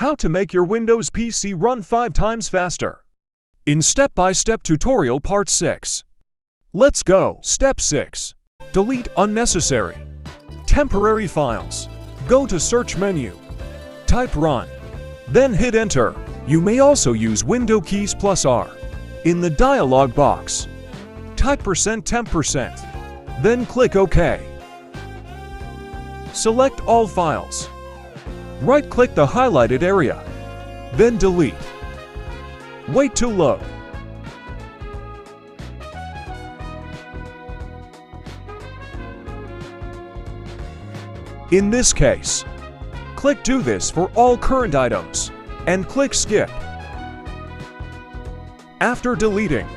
How to make your Windows PC run 5 times faster. In step-by-step tutorial part 6. Let's go. Step 6. Delete unnecessary, temporary files. Go to search menu. Type run. Then hit enter. You may also use Window keys plus R. In the dialog box, type %temp%. Then click OK. Select all files. Right-click the highlighted area. Then delete. Wait to load. In this case, click Do this for all current items and click Skip. After deleting,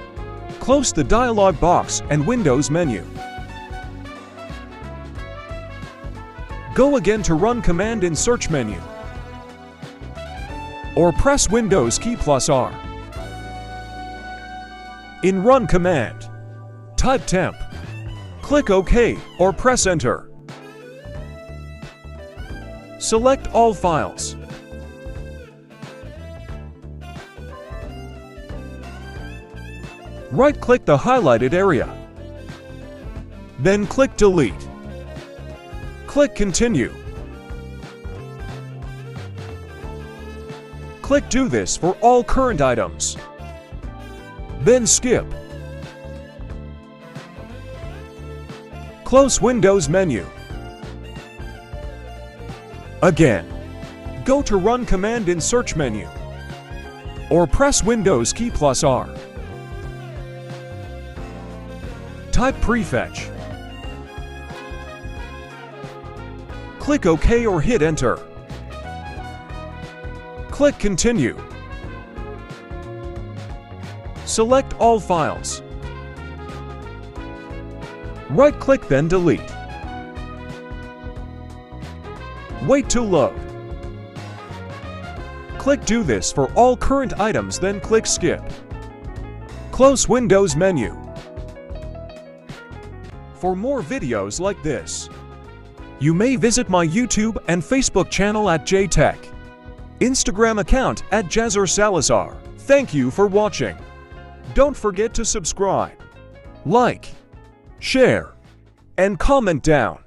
close the dialog box and Windows menu. Go again to Run command in search menu, or press Windows key plus R. In Run command, type temp, click OK or press enter. Select all files. Right-click the highlighted area. Then click Delete. Click Continue. Click Do this for all current items. Then skip. Close Windows menu. Again, go to Run command in search menu, or press Windows key plus R. Type prefetch. Click OK or hit enter. Click Continue. Select all files. Right-click then delete. Wait to load. Click Do this for all current items, then click Skip. Close Windows menu. For more videos like this, you may visit my YouTube and Facebook channel at JTech, Instagram account at Jazzer Salazar. Thank you for watching. Don't forget to subscribe, like, share, and comment down.